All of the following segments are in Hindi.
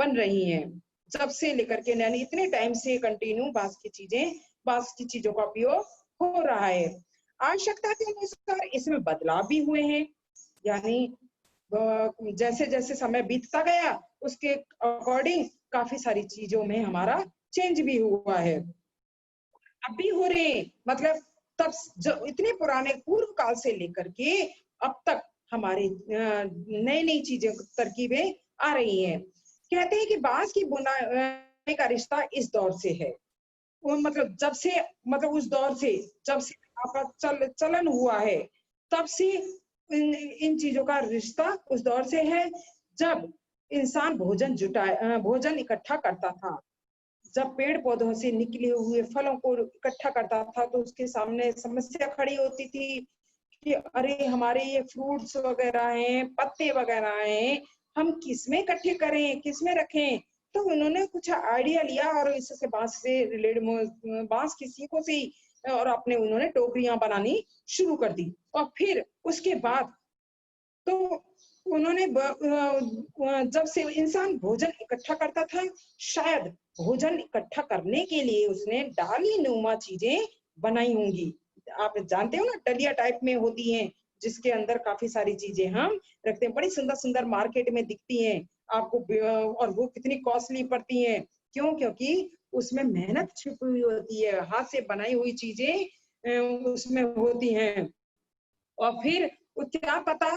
बन रही हैं, जब से लेकर के यानी इतने टाइम से कंटिन्यू बांस की चीजों का उपयोग हो रहा है। आवश्यकता के अनुसार इसमें बदलाव भी हुए हैं, यानी जैसे जैसे समय बीतता गया उसके अकॉर्डिंग काफी सारी चीजों में हमारा चेंज भी हुआ है, अब भी हो रहे हैं। मतलब तब जो इतने पुराने पूर्व काल से लेकर के अब तक हमारे नई नई चीजें तरकीबें आ रही हैं। कहते हैं कि बांस की बुनाई का रिश्ता इस दौर से है, वो मतलब जब से मतलब उस दौर से जब से आपका चलन हुआ है, तब से इन चीजों का रिश्ता उस दौर से है जब इंसान भोजन इकट्ठा करता था। जब पेड़ पौधों से निकले हुए फलों को इकट्ठा करता था तो उसके सामने समस्या खड़ी होती थी कि अरे हमारे ये फ्रूट्स वगैरह हैं, पत्ते वगैरह हैं, हम किसमें इकट्ठे करें, किसमें रखें। तो उन्होंने कुछ आइडिया लिया और इससे बांस से रिलेटेड बांस की सीखों से ही और अपने उन्होंने टोकरियां बनानी शुरू कर दी। और फिर उसके बाद तो उन्होंने जब से इंसान भोजन इकट्ठा करता था, शायद भोजन इकट्ठा करने के लिए उसने डाली नुमा चीजें बनाई होंगी। आप जानते हो ना, डलिया टाइप में होती हैं जिसके अंदर काफी सारी चीजें हम रखते हैं, बड़ी सुंदर सुंदर मार्केट में दिखती हैं आपको, और वो कितनी कॉस्टली पड़ती हैं। क्यों? क्योंकि उसमें मेहनत छुपी हुई होती है, हाथ से बनाई हुई चीजें उसमें होती हैं। और फिर क्या पता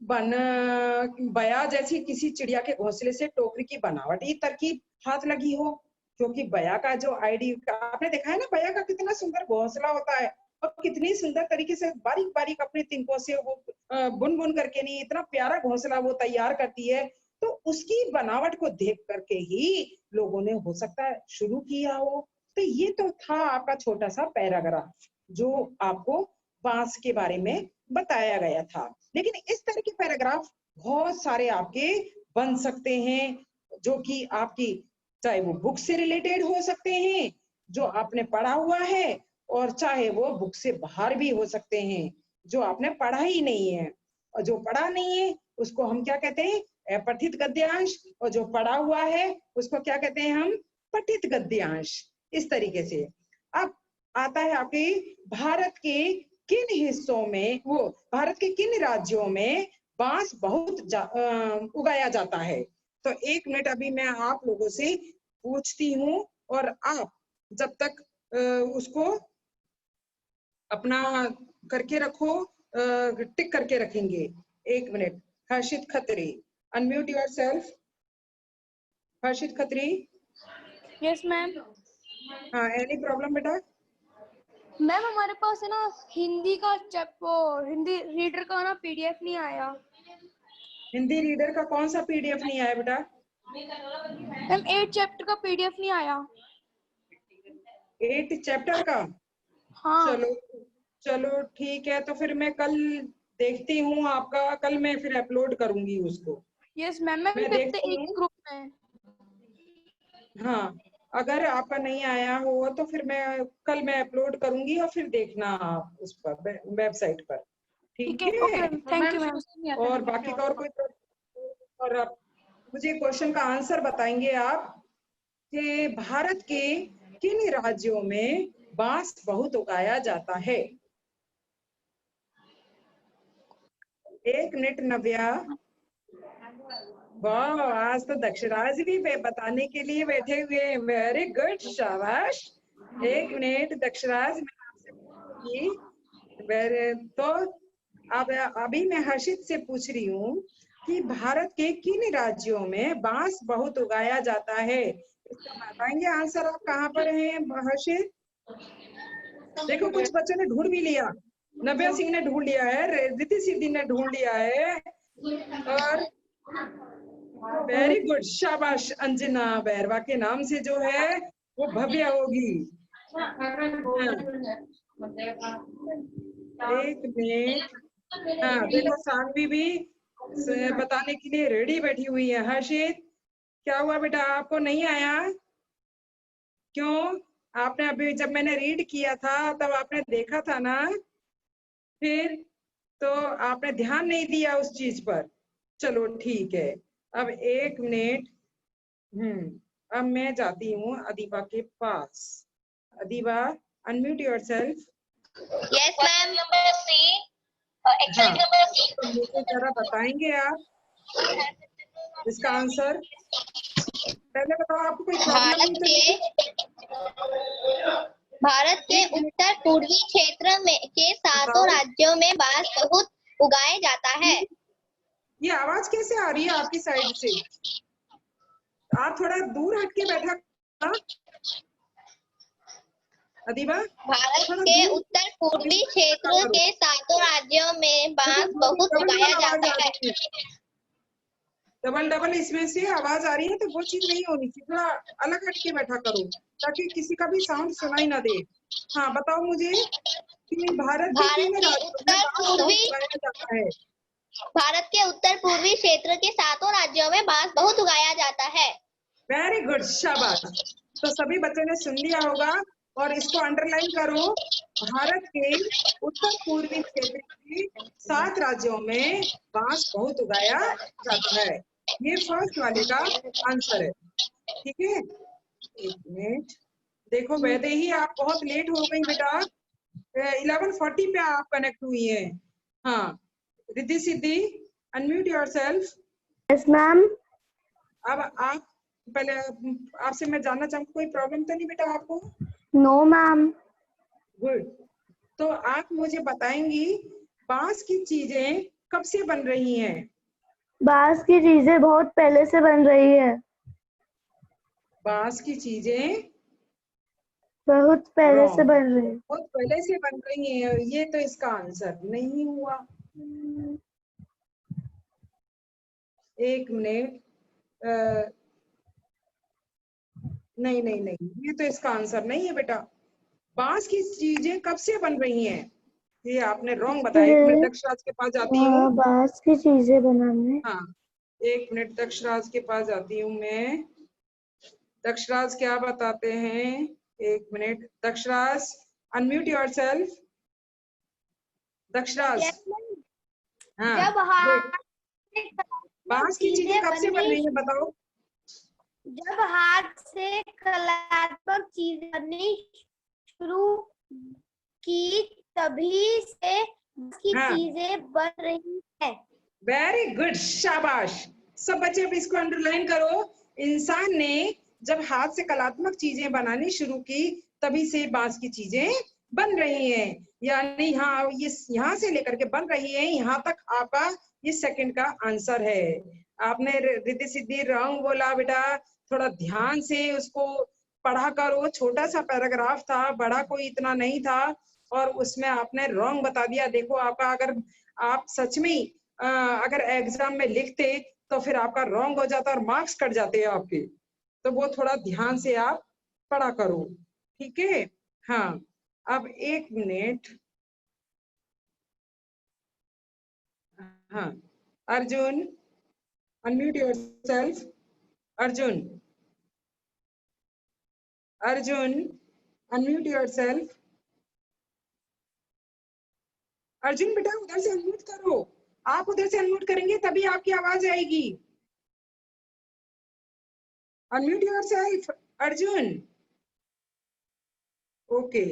बया जैसी किसी चिड़िया के घोंसले से टोकरी की बनावटी तरकीब हाथ लगी हो, क्योंकि बया का जो आपने देखा है ना, बया का कितना सुंदर घोंसला होता है और कितनी सुंदर तरीके से बारीक बारीक अपने तिनकों से वो बुन बुन करके नहीं, इतना प्यारा घोंसला वो तैयार करती है। तो उसकी बनावट को देख करके ही लोगों ने हो सकता है शुरू किया हो। तो ये तो था आपका छोटा सा पैराग्राफ जो आपको बांस के बारे में बताया गया था। लेकिन इस तरह के पैराग्राफ बहुत सारे आपके बन सकते हैं, जो कि आपकी चाहे वो बुक से रिलेटेड हो सकते हैं जो आपने पढ़ा हुआ है, और चाहे वो बुक से बाहर भी हो सकते हैं जो आपने पढ़ा ही नहीं है। और जो पढ़ा नहीं है उसको हम क्या कहते हैं? अपठित गद्यांश। और जो पढ़ा हुआ है उसको क्या कहते हैं हम? पठित गद्यांश। इस तरीके से अब आता है आपके भारत के किन हिस्सों में, वो भारत के किन राज्यों में बांस बहुत उगाया जाता है। तो 1 मिनट अभी मैं आप लोगों से पूछती हूँ और आप जब तक उसको अपना करके रखो, टिक करके रखेंगे। 1 minute. Harshit Khatri, unmute yourself. Harshit Khatri. Yes ma'am. हाँ, एनी प्रॉब्लम बेटा? मैम हमारे पास है ना हिंदी रीडर का ना पीडीएफ नहीं आया। हिंदी रीडर का कौन सा पीडीएफ नहीं आया बेटा? मैम 8 चैप्टर का पीडीएफ नहीं आया। 8 चैप्टर का? हाँ। चलो ठीक है, तो फिर मैं कल देखती हूँ आपका, कल मैं फिर अपलोड करूंगी उसको। यस मैम, मैं देखती एक हूँ। ग्रुप में। हाँ, अगर आपका नहीं आया हो तो फिर कल मैं अपलोड करूंगी और फिर देखना आप उस पर वेबसाइट पर। ठीक है? Thank you ma'am. और बाकी का और कोई और आप मुझे क्वेश्चन का आंसर बताएंगे आप कि भारत के किन राज्यों में बांस बहुत उगाया जाता है? 1 मिनट नव्या। वाह, आज तो दक्षराज भी बताने के लिए बैठे हुए हैं। वेरी गुड, शाबाश। 1 मिनट दक्षराज, तो अब अभी मैं हर्षित से पूछ रही हूँ कि भारत के किन राज्यों में बांस बहुत उगाया जाता है? इसका बताएंगे आंसर आप कहाँ पर हैं हर्षित? देखो कुछ बच्चों ने ढूंढ भी लिया, नव्या सिंह ने ढूंढ लिया है, रिद्धि सिद्धि ने ढूंढ लिया है, और वेरी गुड, शाबाश। अंजना बैरवा के नाम से जो है वो भव्य होगी। एक मिनट। हाँ देखो, सानवी भी बताने के लिए रेडी बैठी हुई है। हर्षित, क्या हुआ बेटा, आपको नहीं आया? क्यों? आपने अभी जब मैंने रीड किया था तब आपने देखा था ना, फिर तो आपने ध्यान नहीं दिया उस चीज पर। चलो ठीक है, अब 1 मिनट अब मैं जाती हूँ अदीबा के पास। Adiba, unmute yourself. Yes ma'am. Number C, हाँ, तो मुझे जरा बताएंगे आप इसका आंसर। पहले बताओ, आपको कोई प्रॉब्लम नहीं तो नहीं? भारत के उत्तर पूर्वी क्षेत्र में के सातों राज्यों में बांस बहुत उगाया जाता है। ये आवाज कैसे आ रही है आपकी साइड से? आप थोड़ा दूर हट के बैठा। अदीबा, भारत के उत्तर पूर्वी क्षेत्र के सातों राज्यों में बांस बहुत उगाया जाता है। डबल इसमें से आवाज आ रही है, तो वो चीज नहीं होनी चाहिए। थोड़ा अलग हट के बैठा करो ताकि किसी का भी साउंड सुनाई ना दे। हाँ, बताओ मुझे कि भारत के किन राज्यों में बांस बहुत उगाया जाता है? भारत के उत्तर पूर्वी क्षेत्र के सातों राज्यों में बांस बहुत उगाया जाता है। वेरी गुड, शाबाश। तो सभी बच्चों ने सुन लिया होगा और इसको अंडरलाइन करो। भारत के उत्तर पूर्वी क्षेत्र के 7 राज्यों में बांस बहुत उगाया जाता है। ये फर्स्ट वाले का आंसर है, ठीक है। एक मिनट, देखो वैसे ही आप बहुत लेट हो गई बेटा। 11:40 पे आप कनेक्ट हुई है। हाँ, Riddhi Siddhi, unmute yourself. Yes ma'am. अब आप पहले आपसे मैं जानना चाहूंगी, कोई प्रॉब्लम तो नहीं बेटा आपको? No ma'am. गुड। तो आप मुझे बताएंगी बांस की चीजें कब से बन रही हैं? बांस की चीजें बहुत पहले से बन रही है। बांस की चीजें बहुत पहले से बन रही है। बहुत पहले से बन रही हैं। ये तो इसका आंसर नहीं हुआ। एक मिनट, नहीं, ये तो इसका आंसर नहीं है बेटा। बांस की चीजें कब से बन रही हैं, ये आपने रॉन्ग बताया। एक मिनट, दक्षराज के पास जाती हूँ। बांस की चीजें बनाने। हाँ, एक मिनट, दक्षराज के पास जाती हूँ मैं। दक्षराज क्या बताते हैं? एक minute, Daksharaj, unmute yourself. Daksharaj. हाँ, जब बांस की चीजें कब से बन रही है बताओ? जब हाथ से कलात्मक चीजें बननी शुरू की तभी से की चीजें बन रही है। वेरी गुड, शाबाश। सब बच्चे अब इसको अंडरलाइन करो। इंसान ने जब हाथ से कलात्मक चीजें बनानी शुरू की तभी से बांस की चीजें बन रही हैं। यानी हाँ, ये यहाँ से लेकर के बन रही है, यहाँ तक आपका ये सेकंड का आंसर है। आपने रिद्धि सिद्धि रॉन्ग बोला बेटा। थोड़ा ध्यान से उसको पढ़ा करो। छोटा सा पैराग्राफ था, बड़ा कोई इतना नहीं था, और उसमें आपने रॉन्ग बता दिया। देखो आपका, अगर आप सच में अगर एग्जाम में लिखते तो फिर आपका रॉन्ग हो जाता और मार्क्स कट जाते हैं आपके। तो वो थोड़ा ध्यान से आप पढ़ा करो, ठीक है। हाँ, अब एक मिनट। हाँ, Arjun, unmute yourself. Arjun, unmute yourself. Arjun बेटा, उधर से अनम्यूट करो। आप उधर से अनम्यूट करेंगे तभी आपकी आवाज आएगी। Unmute yourself Arjun. ओके,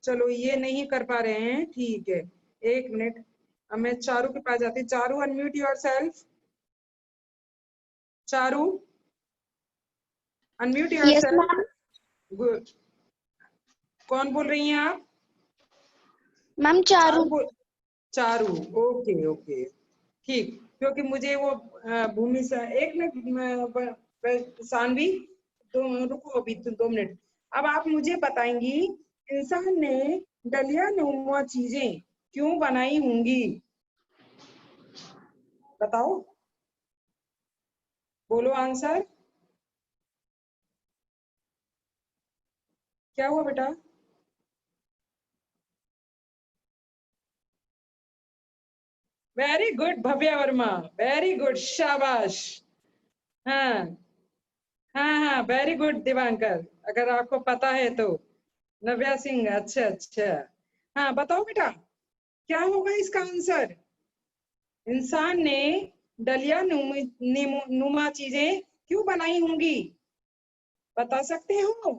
चलो ये नहीं कर पा रहे हैं, ठीक है। एक मिनट, अब मैं चारू के पास जाती हूँ। Charu, unmute yourself. Charu, unmute yourself. Good. कौन बोल रही हैं आप? मैम चारू। चारू, ओके, ठीक। क्योंकि मुझे वो भूमि से, एक मिनट सानवी, रुको अभी 2 मिनट। अब आप मुझे बताएंगी इंसान ने डलिया नुमा चीजें क्यों बनाई होंगी? बताओ, बोलो आंसर। क्या हुआ बेटा? Very good Bhavya Verma, very good, शाबाश। हाँ, वेरी गुड दिवांकर, अगर आपको पता है तो। नव्या सिंह, अच्छा। हाँ, बताओ बेटा, क्या होगा इसका आंसर? इंसान ने डलिया नुमा चीजें क्यों बनाई होंगी? बता सकते हो?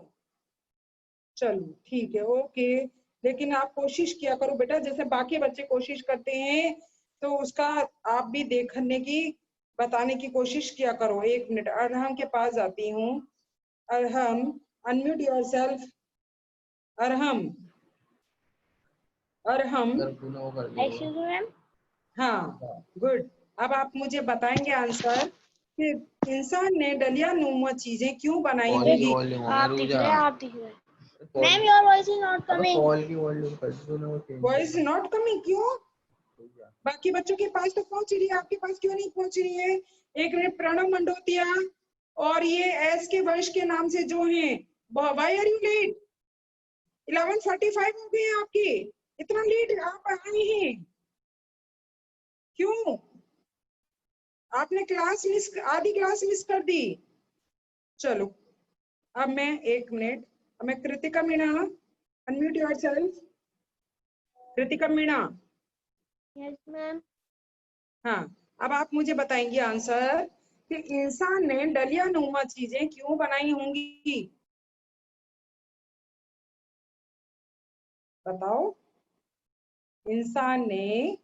चलो ठीक है, ओके। लेकिन आप कोशिश किया करो बेटा, जैसे बाकी बच्चे कोशिश करते हैं तो उसका आप भी देखने की, बताने की कोशिश किया करो। 1 मिनट, अरहम के पास जाती हूँ। Arham, unmute yourself. Arham, Arham. Excuse me ma'am. हाँ, गुड। अब आप मुझे बताएंगे आंसर कि इंसान ने डलिया नुमा चीजें क्यों बनाई होंगी? आप दिख रहे हैं, आप दिख रहे हैं। Ma'am your voice is not coming. Voice not coming, क्यों? बाकी बच्चों के पास तो पहुंच रही है, आपके पास क्यों नहीं पहुंच रही है? एक मिनट, प्रणव मंडोतिया और ये एस के वंश के नाम से जो हैं, व्हाई आर यू लेट? 11:45 हो गए हैं आपके, इतना लेट आप आए हैं क्यों? आपने क्लास मिस, आधी क्लास मिस कर दी। चलो, अब मैं 1 मिनट, अब मैं Kritika Meena, unmute yourself. Kritika Meena, yes ma'am. हाँ, अब आप मुझे बताएंगे आंसर कि इंसान ने डलिया नुमा चीजें क्यों बनाई होंगी? बताओ। इंसान ने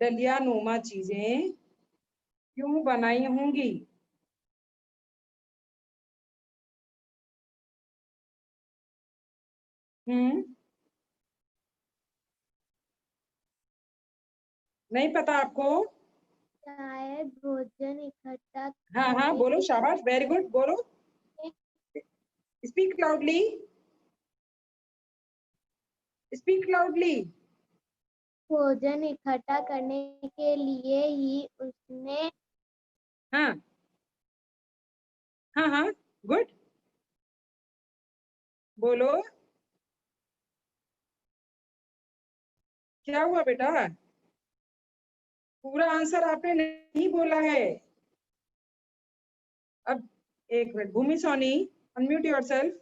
डलिया नुमा चीजें क्यों बनाई होंगी? नहीं पता आपको? शायद भोजन इकट्ठा हाँ हाँ, बोलो, शाबाश, वेरी गुड, बोलो, स्पीक लाउडली, स्पीक लाउडली। भोजन इकट्ठा करने के लिए ही उसने हाँ हाँ हाँ, गुड, बोलो, क्या हुआ बेटा? पूरा आंसर आपने नहीं बोला है। अब 1 मिनट, भूमि सोनी, अनम्यूट योरसेल्फ।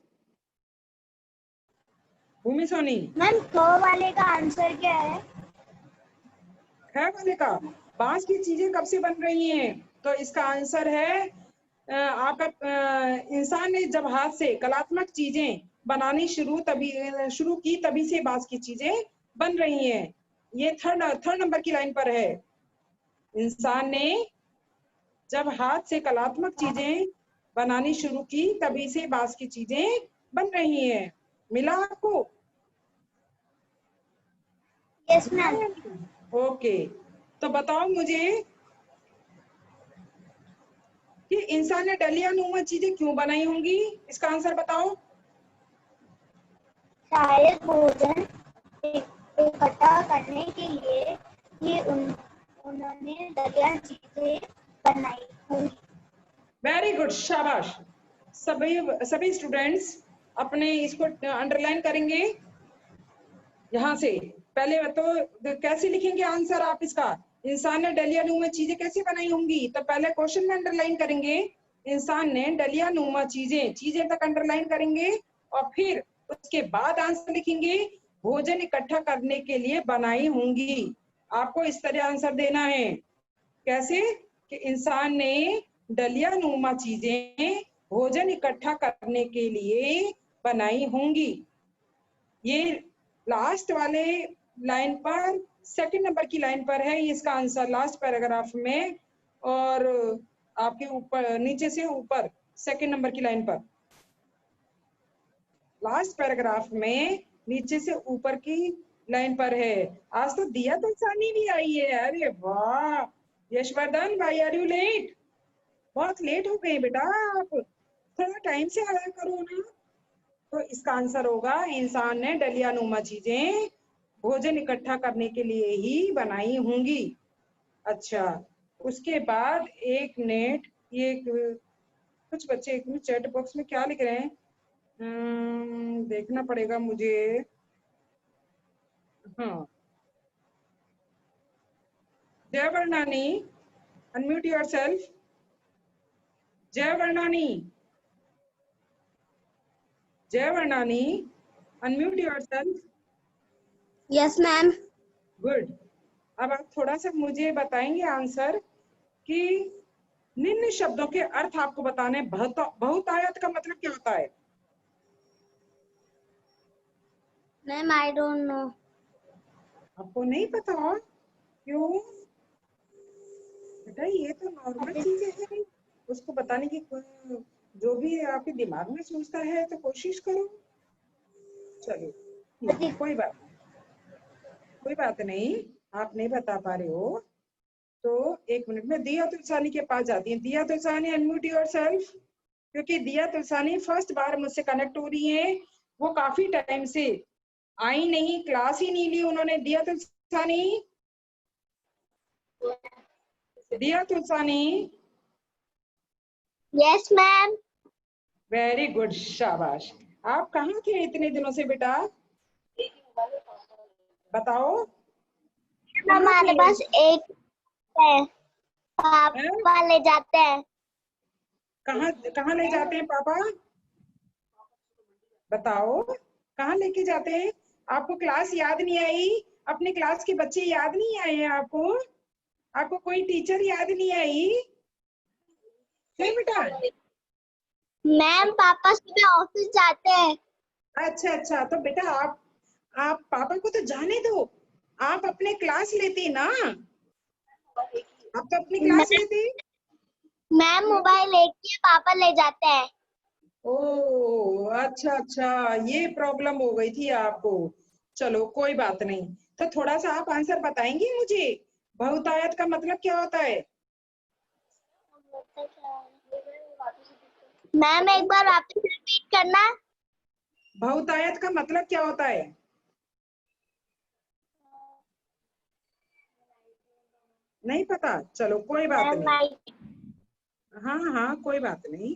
भूमि सोनी, मैम क वाले का आंसर क्या है? है वाले का, बांस की चीजें कब से बन रही हैं? तो इसका आंसर है आपका, इंसान ने जब हाथ से कलात्मक चीजें बनानी शुरू की तभी से बांस की चीजें बन रही हैं। ये थर्ड नंबर की लाइन पर है। इंसान ने जब हाथ से कलात्मक चीजें बनानी शुरू की तभी से बांस की चीजें बन रही हैं। मिला आपको? Yes ma'am. ओके, तो बताओ मुझे कि इंसान ने डलिया नुमा चीजें क्यों बनाई होंगी? इसका आंसर बताओ। शायद भोजन इकट्ठा करने के लिए ही उन्होंने दरिया चीजें बनाई होंगी। वेरी गुड, शाबाश। सभी स्टूडेंट्स अपने इसको अंडरलाइन करेंगे। यहाँ से पहले तो कैसे लिखेंगे आंसर आप इसका? इंसान ने डलिया नुमा चीजें कैसे बनाई होंगी? तो पहले क्वेश्चन में अंडरलाइन करेंगे, इंसान ने डलिया नुमा चीजें तक अंडरलाइन करेंगे और फिर उसके बाद आंसर लिखेंगे, भोजन इकट्ठा करने के लिए बनाई होंगी। आपको इस तरह आंसर देना है। कैसे? कि इंसान ने डलिया नुमा चीजें भोजन इकट्ठा करने के लिए बनाई होंगी। ये लास्ट वाले लाइन पर, 2nd नंबर की लाइन पर है इसका आंसर, लास्ट पैराग्राफ में, और आपके ऊपर, नीचे से ऊपर 2nd नंबर की लाइन पर, लास्ट पैराग्राफ में नीचे से ऊपर की लाइन पर है। आज तो दिया दलसानी भी आई है, अरे वाह। Yashvardhan, why are you late? बहुत लेट हो गए बेटा आप, थोड़ा टाइम से आया करो ना। तो इसका आंसर होगा, इंसान ने डलिया नुमा चीजें भोजन इकट्ठा करने के लिए ही बनाई होंगी। अच्छा, उसके बाद 1 मिनट, ये कुछ बच्चे एक मिनट चैट बॉक्स में क्या लिख रहे हैं, देखना पड़ेगा मुझे। हाँ, जय Varnani, unmute yourself. Jay Varnani, Jay Varnani, unmute yourself. Yes ma'am. Good. अब आप थोड़ा सा मुझे बताएंगे आंसर कि निम्न शब्दों के अर्थ आपको बताने। बहुतायत का मतलब क्या होता है? Ma'am I don't know. आपको नहीं पता? क्यों बेटा, ये तो नॉर्मल चीजें हैं, उसको बताने की जो भी आपके दिमाग में सोचता है तो कोशिश करो। चलो ठीक है, कोई बात नहीं। आप नहीं बता पा रहे हो तो 1 मिनट में दिया तुलसानी के पास जाती है। दिया तुलसानी, अनम्यूट योरसेल्फ, क्योंकि दिया तुलसानी फर्स्ट बार मुझसे कनेक्ट हो रही है। वो काफी टाइम से आई नहीं, क्लास ही नहीं ली उन्होंने। दिया तुलसानी, दिया Tulsani. Yes ma'am. Very good, शाबाश। आप कहाँ थे इतने दिनों से बेटा? बताओ। हमारे पास एक है, पापा ले जाते हैं। कहाँ कहाँ ले जाते हैं पापा? बताओ, कहाँ लेके जाते हैं? आपको क्लास याद नहीं आई? अपने क्लास के बच्चे याद नहीं आए हैं आपको? आपको कोई टीचर याद नहीं आई? नहीं बेटा? मैम पापा सुबह ऑफिस जाते हैं। अच्छा, तो बेटा आप पापा को तो जाने दो। आप अपने क्लास लेती ना, आप तो अपनी क्लास लेती। मैम मोबाइल एक ही पापा ले जाते हैं। ओ अच्छा, ये प्रॉब्लम हो गई थी आपको। चलो कोई बात नहीं। तो थोड़ा सा आप आंसर बताएंगे मुझे? बहुतायत का मतलब क्या होता है? मैम एक बार वापस रिपीट करना। बहुतायत का मतलब क्या होता है? नहीं पता? चलो कोई बात मैम नहीं। हाँ, कोई बात नहीं।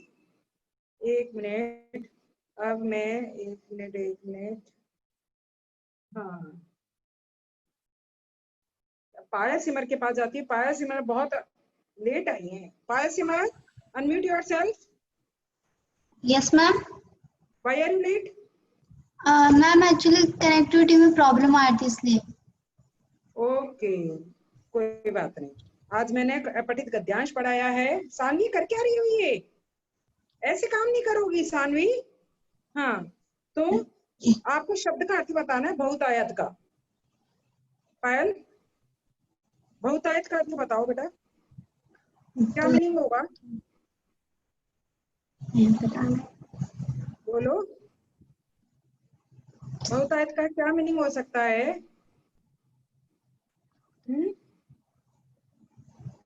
1 मिनट। अब मैं 1 मिनट। हाँ, पाया सिमर के पास जाती है। पाया सिमर बहुत लेट आई है। पाया Simar, unmute yourself. Yes ma'am. Why are you late? Ma'am actually connectivity में प्रॉब्लम आ रही थी इसलिए। ओके, कोई बात नहीं। आज मैंने पठित गद्यांश पढ़ाया है। सानवी कर क्या रही हो ये? ऐसे काम नहीं करोगी सानवी। हाँ, तो आपको शब्द का अर्थ बताना है बहुतायत का। पायल, बहुतायत का अर्थ बताओ बेटा, क्या मीनिंग होगा? बोलो, बहुतायत का क्या मीनिंग हो सकता है?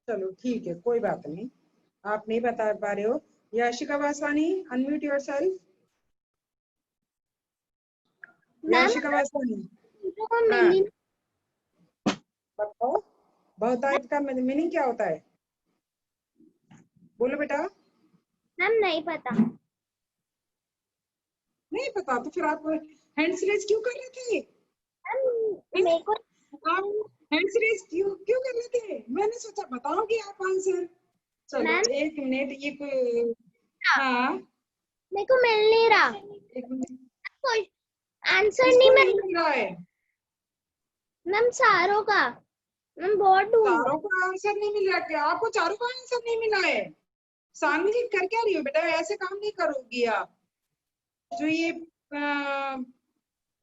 चलो ठीक है, कोई बात नहीं। आप नहीं बता पा रहे हो। Yashika Vaswani, unmute yourself. याशिका वासवानी, हाँ, बताओ बहुतायत का मीनिंग क्या होता है? बोलो बेटा। मैम नहीं पता। नहीं पता तो फिर आप हैंड्स रेज क्यों कर रहे थे? मेरे को आप हैंड्स रेज क्यों कर रहे थे? मैंने सोचा बताओगे आप आंसर। चलो मैम 1 मिनट। ये कोई, हाँ, मेरे को मिल नहीं रहा। 1 मिनट। कोई आंसर किसको नहीं नहीं मिल रहा है? मैम सारों का। मैम बहुत ढूंढ। चारों का आंसर नहीं मिल रहा? क्या आपको चारों का आंसर नहीं मिला है? सानवी जी कर क्या रही हो बेटा? ऐसे काम नहीं करोगी आप। जो ये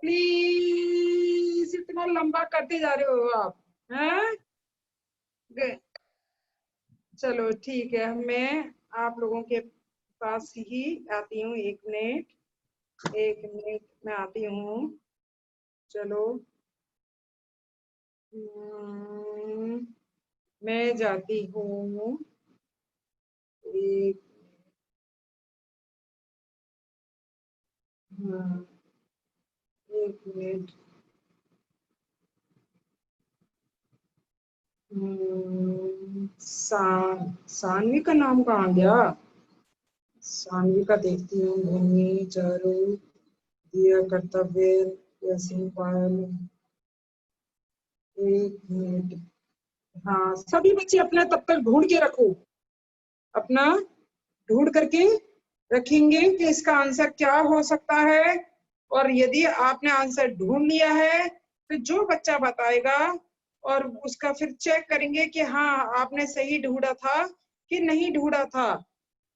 प्लीज इतना लंबा करते जा रहे हो आप, हैं? चलो ठीक है, मैं आप लोगों के पास ही आती हूँ। 1 मिनट में आती हूँ। चलो, मैं जाती हूँ। एक, हाँ, 1 मिनट। सानवी का नाम कहाँ गया? सानवी का देखती हूँ। भूमि, चारू, दिया, कर्तव्य, यासीन, पायल। 1 मिनट। हाँ, सभी बच्चे अपना तब तक ढूंढ के रखो। अपना ढूंढ करके रखेंगे कि इसका आंसर क्या हो सकता है। और यदि आपने आंसर ढूंढ लिया है तो जो बच्चा बताएगा और उसका फिर चेक करेंगे कि हाँ आपने सही ढूंढा था कि नहीं ढूंढा था।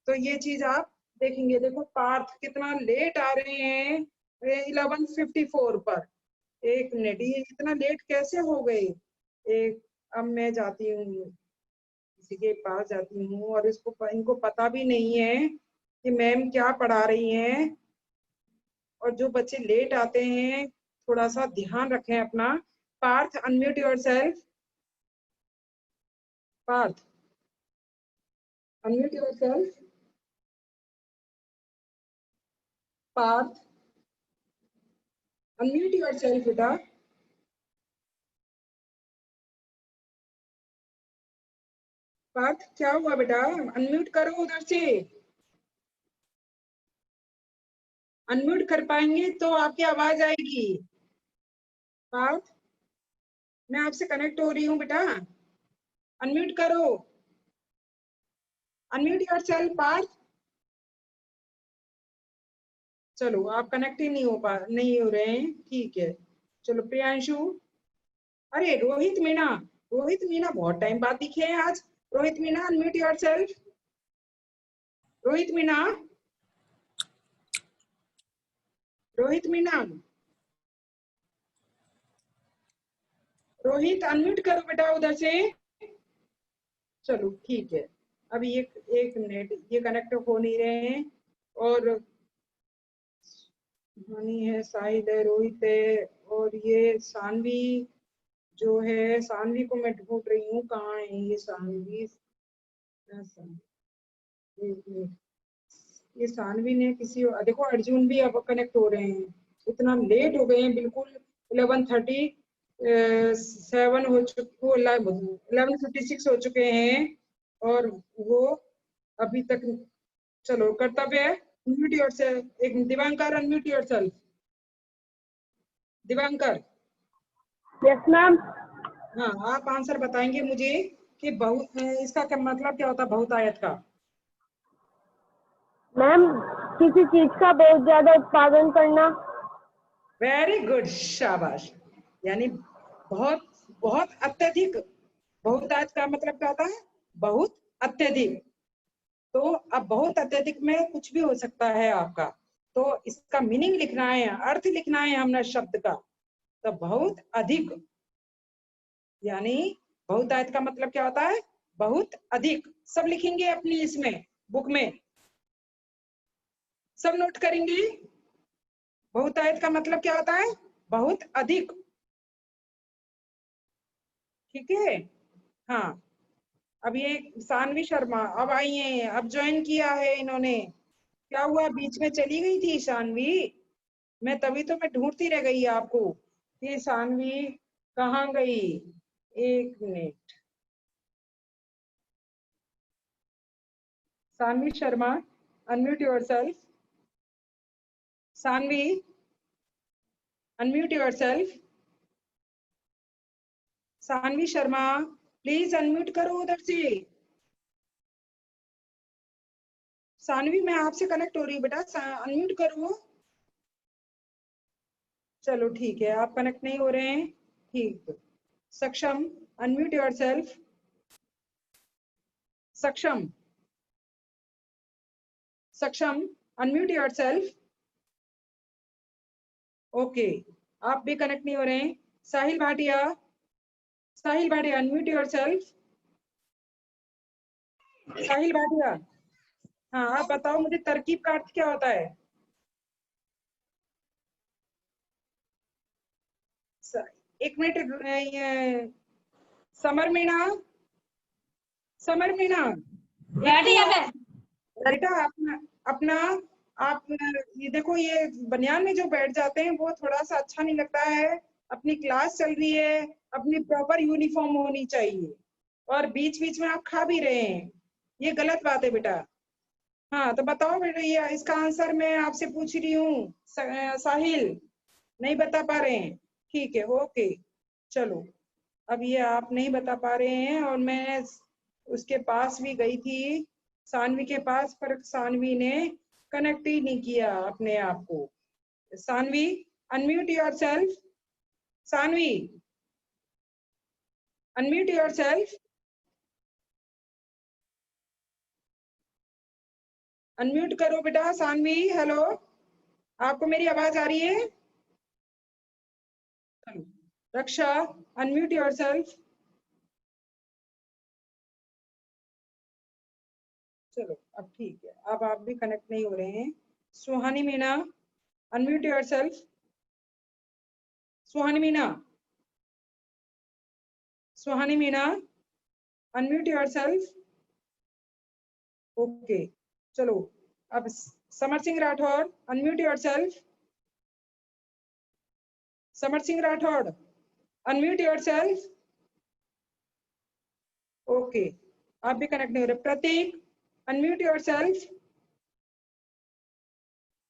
तो ये चीज आप देखेंगे। देखो पार्थ कितना लेट आ रहे हैं 11:54 पर। एक मिनट, ये इतना लेट कैसे हो गए? एक, अब मैं जाती हूँ किसी के पास जाती हूँ और इनको पता भी नहीं है कि मैम क्या पढ़ा रही हैं। और जो बच्चे लेट आते हैं थोड़ा सा ध्यान रखें अपना। Parth unmute yourself. Parth unmute yourself. Parth unmute yourself बेटा। पार्थ क्या हुआ बेटा? अनम्यूट करो उधर से। अनम्यूट कर पाएंगे तो आपकी आवाज आएगी। पार्थ मैं आपसे कनेक्ट हो रही हूँ बेटा, अनम्यूट करो। Unmute yourself Parth. चलो आप कनेक्ट ही नहीं हो रहे हैं, ठीक है। चलो प्रियांशु। अरे रोहित मीना, रोहित मीना बहुत टाइम बाद दिखे हैं आज। Rohit Meena unmute yourself. Rohit Meena, Rohit Meena, Rohit unmute करो बेटा उधर से। चलो ठीक है। अभी एक मिनट, ये कनेक्ट हो नहीं रहे हैं। और हनी है, साहिद है, रोहित है, और ये सानवी जो है, सानवी को मैं ढूंढ रही हूँ, कहाँ है ये सानवी? एक मिनट, ये सानवी ने किसी, देखो अर्जुन भी अब कनेक्ट हो रहे हैं। इतना लेट हो गए हैं, बिल्कुल 11:37 हो चुके, 11:56 हो चुके हैं और वो अभी तक। चलो कर्तव्य है, अनम्यूट योरसेल्फ। एक Divankar unmute yourself. Divankar. Yes ma'am. हाँ आप आंसर बताएंगे मुझे कि बहुत, इसका क्या मतलब, क्या होता है बहुतायत का? मैम किसी चीज का बहुत ज्यादा उत्पादन करना। वेरी गुड, शाबाश। यानी बहुत बहुत अत्यधिक। बहुतायत का मतलब क्या होता है? बहुत अत्यधिक। तो अब बहुत अत्यधिक में कुछ भी हो सकता है आपका। तो इसका मीनिंग लिखना है, अर्थ लिखना है हमने शब्द का। तो बहुत अधिक, यानी बहुतायत का मतलब क्या होता है? बहुत अधिक। सब लिखेंगे अपनी इसमें बुक में, सब नोट करेंगे। बहुतायत का मतलब क्या होता है? बहुत अधिक। ठीक है। हाँ, अब ये सानवी शर्मा अब आई हैं, अब ज्वाइन किया है इन्होंने। क्या हुआ, बीच में चली गई थी सानवी? मैं तभी तो मैं ढूंढती रह गई आपको कि सानवी कहाँ गई। एक minute, Sanvi Sharma unmute yourself. Sanvi unmute yourself. Sanvi Sharma please unmute करो उधर से। सानवी मैं आपसे कनेक्ट हो रही हूँ बेटा, अनम्यूट करो। चलो ठीक है, आप कनेक्ट नहीं हो रहे हैं, ठीक। सक्षम अनम्यूट योरसेल्फ। सक्षम, सक्षम अनम्यूट योरसेल्फ। ओके, आप भी कनेक्ट नहीं हो रहे हैं। साहिल भाटिया, साहिल भाटिया अनम्यूट योरसेल्फ। साहिल भाटिया, हाँ आप बताओ मुझे तरकीब का अर्थ क्या होता है? एक minute, summer Meena, summer Meena बेटा अपना अपना आप ये देखो, ये बनियान में जो बैठ जाते हैं वो थोड़ा सा अच्छा नहीं लगता है। अपनी क्लास चल रही है, अपनी प्रॉपर यूनिफॉर्म होनी चाहिए, और बीच बीच में आप खा भी रहे हैं, ये गलत बात है बेटा। हाँ तो बताओ बेटा, ये इसका आंसर मैं आपसे पूछ रही हूँ। साहिल नहीं बता पा रहे हैं, ठीक है, ओके। चलो अब ये आप नहीं बता पा रहे हैं, और मैं उसके पास भी गई थी, सानवी के पास, पर सानवी ने कनेक्ट ही नहीं किया अपने आप को। Sanvi unmute yourself. Sanvi unmute yourself. Unmute करो बेटा। सानवी, हेलो, आपको मेरी आवाज आ रही है? चलो, रक्षा, अनम्यूट योरसेल्फ। चलो, अब ठीक है, अब आप भी कनेक्ट नहीं हो रहे हैं। सुहानी मीना, अनम्यूट योरसेल्फ। सुहानी मीना, सुहानी मीना, अनम्यूट योरसेल्फ। ओके, चलो, अब Samar Singh Rathore, unmute yourself. Samar Singh Rathore, unmute yourself. Okay, आप भी कनेक्ट नहीं हो रहे। प्रतीक, अनम्यूट योरसेल्फ।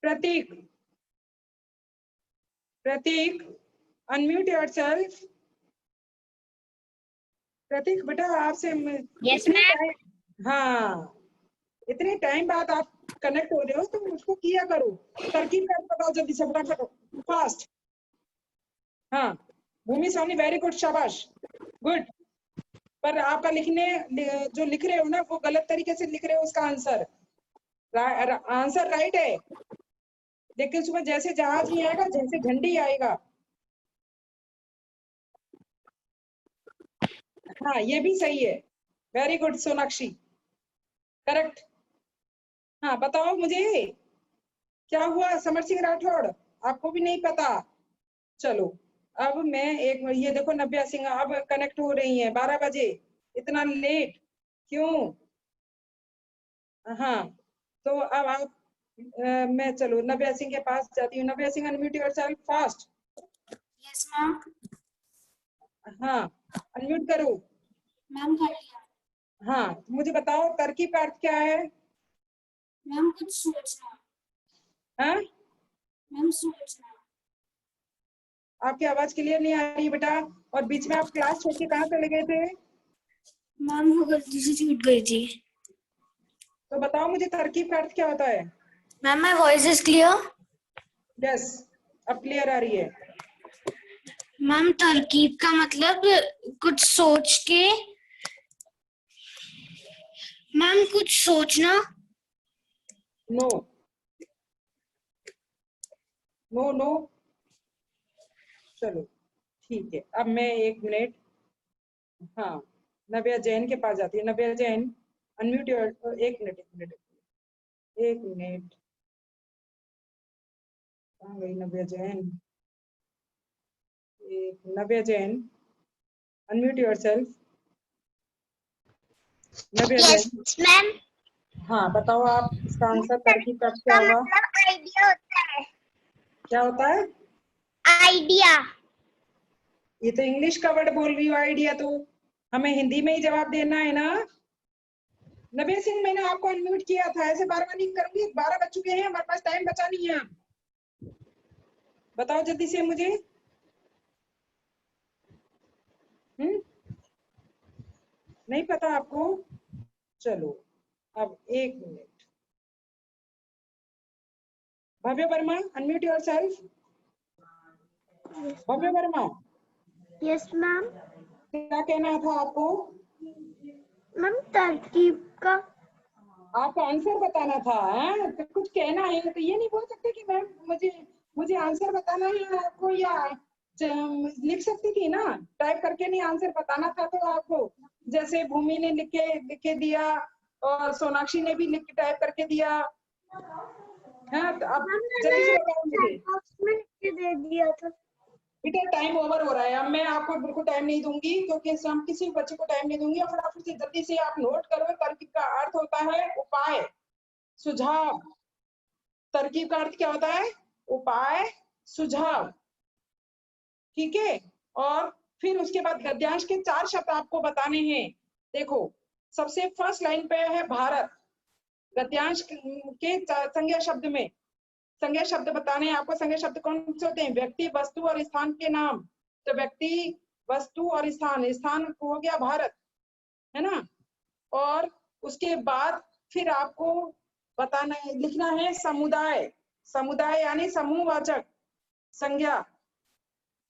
प्रतीक, प्रतीक, अनम्यूट योरसेल्फ। प्रतीक बेटा, आपसे Yes, इतने ma'am. टाइम, हाँ, इतने टाइम बाद आप कनेक्ट हो रहे हो तो उसको किया करो। तरकीब का बताओ जल्दी से, फटाफट, फास्ट। हाँ, भूमि सोनी, वेरी गुड, शाबाश, गुड। पर आपका लिखने, जो लिख रहे हो ना, वो गलत तरीके से लिख रहे हो उसका आंसर। आंसर राइट है, लेकिन उसमें जैसे जहाज नहीं आएगा, जैसे झंडी आएगा। हाँ, ये भी सही है, वेरी गुड सोनाक्षी, करेक्ट। हाँ, बताओ मुझे क्या हुआ समर सिंह राठौड़, आपको भी नहीं पता? चलो, अब मैं एक, ये देखो नव्या सिंह अब कनेक्ट हो रही हैं 12 बजे, इतना लेट क्यों? हाँ, तो अब आप मैं चलो नव्या सिंह के पास जाती हूँ। Navya Singh, unmute yourself fast. Yes ma'am. हाँ, अनम्यूट करो। मैम कर लिया। हाँ, मुझे बताओ तरकीब का अर्थ क्या है? मैम कुछ सोचना। हाँ, मैम सोचना। आपकी आवाज क्लियर नहीं आ रही बेटा, और बीच में आप क्लास छोड़ के कहाँ चले गए थे? मैम वो गलती से छूट गई थी। तो बताओ मुझे तरकीब का अर्थ क्या होता है? Ma'am my voice is clear? Yes, अब क्लियर आ रही है। मैम तरकीब का मतलब कुछ सोच के, मैम कुछ सोचना। नो, नो, नो, चलो ठीक है। अब मैं 1 मिनट, हाँ, नव्या जैन के पास जाती है। Navya Jain, unmute your, 1 minute, 1 minute, 1 minute, कहाँ गई Navya Jain? Navya Jain, unmute yourself. Navya Yes, Jain, ma'am. हाँ, बताओ आप इसका आंसर तरकीब का क्या का होगा? मतलब आइडिया होता है। क्या होता है? आइडिया। ये तो इंग्लिश का वर्ड बोल रही हो आइडिया, तो हमें हिंदी में ही जवाब देना है ना। नव्या सिंह, मैंने आपको अनम्यूट किया था, ऐसे बार बार नहीं करूंगी। 12 बज चुके हैं, हमारे पास टाइम बचा नहीं है। बताओ जल्दी से मुझे। नहीं पता आपको? चलो, अब 1 मिनट। भव्य वर्मा, अनम्यूट योरसेल्फ। भव्य वर्मा, यस मैम। क्या कहना था आपको? मैम तरकीब का आपको आंसर बताना था, हैं? तो कुछ कहना है तो ये नहीं बोल सकते कि मैम मुझे आंसर बताना है आपको, या लिख सकती थी ना, टाइप करके नहीं आंसर बताना था तो आपको। जैसे भूमि ने लिख के दिया, और सोनाक्षी ने भी लिख के टाइप करके दिया। हाँ, तो अब जल्दी से बताओ मुझे। बॉक्स में लिख के दे दिया था। बेटा टाइम ओवर हो रहा है, अब मैं आपको बिल्कुल टाइम नहीं दूंगी, क्योंकि हम किसी बच्चे को टाइम नहीं दूंगी। और फटाफट से जल्दी से आप नोट करो। तरकीब का अर्थ होता है उपाय, सुझाव। तरकीब का अर्थ क्या होता है? उपाय, सुझाव, ठीक है। और फिर उसके बाद गद्यांश के 4 शब्द आपको बताने हैं। देखो, सबसे फर्स्ट लाइन पे है भारत। गद्यांश के संज्ञा शब्द में संज्ञा शब्द बताने हैं आपको। संज्ञा शब्द कौन से होते हैं? व्यक्ति, वस्तु और स्थान के नाम। तो व्यक्ति, वस्तु और स्थान, स्थान हो गया भारत, है ना। और उसके बाद फिर आपको बताना है, लिखना है समुदाय। समुदाय यानी समूहवाचक संज्ञा,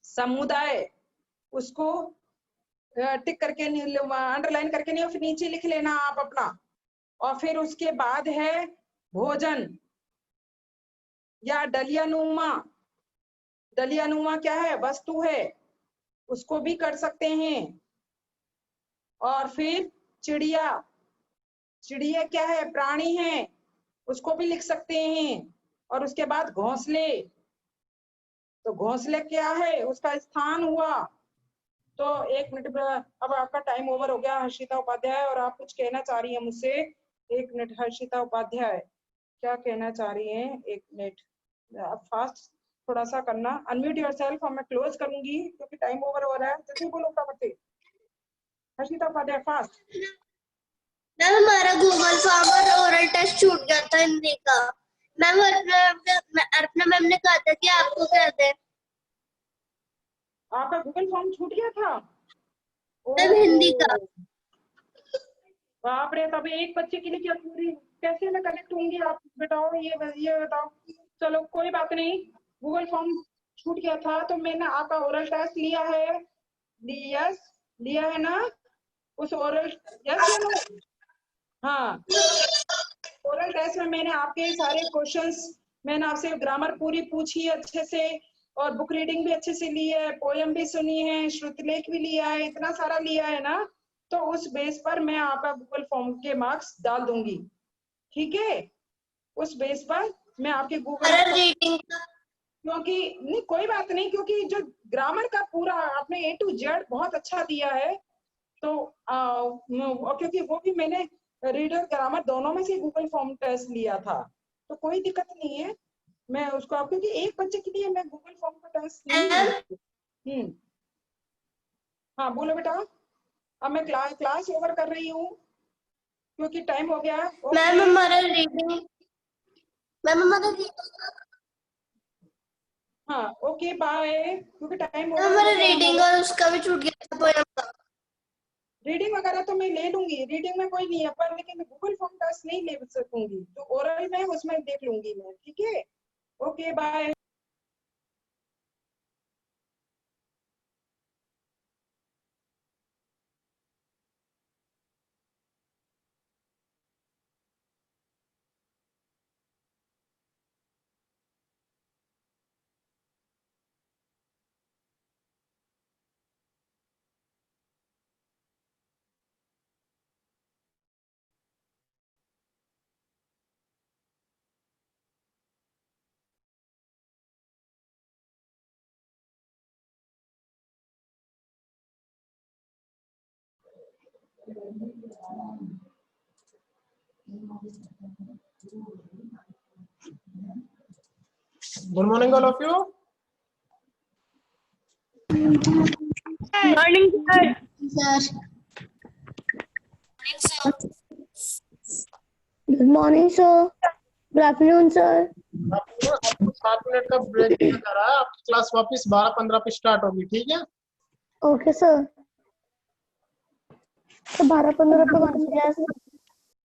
समुदाय, उसको टिक करके अंडरलाइन करके नहीं, और फिर नीचे लिख लेना आप अपना। और फिर उसके बाद है भोजन या डलियानुमा, डलियानुमा क्या है? वस्तु है, उसको भी कर सकते हैं। और फिर चिड़िया, चिड़िया क्या है? प्राणी है, उसको भी लिख सकते हैं। और उसके बाद घोंसले, तो घोंसले क्या है? उसका स्थान हुआ। तो 1 मिनट, अब आपका टाइम ओवर हो गया हर्षिता उपाध्याय, और आप कुछ कहना चाह रही हैं मुझसे। 1 मिनट हर्षिता उपाध्याय, क्या कहना चाह रही हैं? 1 मिनट, आप फास्ट थोड़ा सा करना, अनम्यूट योरसेल्फ, और मैं क्लोज करूंगी क्योंकि टाइम ओवर हो रहा है। जल्दी बोलो फटाफट से, हर्षिता उपाध्याय फास्ट। मैम हमारा गूगल फॉर्म और ओरल टेस्ट छूट गया था हिंदी का। मैम अर्पणा मैम ने कहा था कि आपको कर दे। आपका गूगल फॉर्म छूट गया था? मैम हिंदी का। बाप रे, तब एक बच्चे के लिए क्या पूरी, कैसे मैं कनेक्ट होंगी? आप बताओ, ये बताओ। चलो कोई बात नहीं, गूगल फॉर्म छूट गया था तो मैंने आपका ओरल टेस्ट लिया है। यस, लिया है ना? उस ओरल, यस या नो? हाँ, ओरल टेस्ट में मैंने आपके सारे क्वेश्चंस, मैंने आपसे ग्रामर पूरी पूछी है अच्छे से, और बुक रीडिंग भी अच्छे से ली है, पोयम भी सुनी है, श्रुतिलेख भी लिया है, इतना सारा लिया है ना। तो उस बेस पर मैं आपका गूगल फॉर्म के मार्क्स डाल दूंगी, ठीक है? उस बेस पर मैं आपके गूगल, रीडिंग, क्योंकि नहीं कोई बात नहीं, क्योंकि जो ग्रामर का पूरा आपने A to Z बहुत अच्छा दिया है, तो क्योंकि वो भी मैंने रीडर ग्रामर दोनों में से गूगल फॉर्म टेस्ट लिया था, तो कोई दिक्कत नहीं है। मैं उसको, क्योंकि एक बच्चे के लिए मैं गूगल फॉर्म का टेस्ट नहीं। हाँ बोलो बेटा, अब मैं क्लास ओवर कर रही हूँ क्योंकि टाइम हो गया। मैम हमारा रीडिंग, मैम हमारा हाँ ओके बाय, क्योंकि टाइम ओवर हमारा हो गया। रीडिंग और उसका भी छूट गया था पोयम का। रीडिंग वगैरह तो मैं ले लूंगी, रीडिंग में कोई नहीं है, पर लेकिन गूगल फॉर्म टेस्ट नहीं ले सकूंगी, जो ओरल में उसमें देख लूंगी मैं, ठीक है? Okay bye. Good morning, all of you. Morning sir. Good morning sir. Good afternoon sir. आपको 7 मिनट का ब्रेक दिया जा रहा है, आपकी क्लास वापस 12:15 पे स्टार्ट होगी, ठीक है? Okay sir. तो 12:15 पे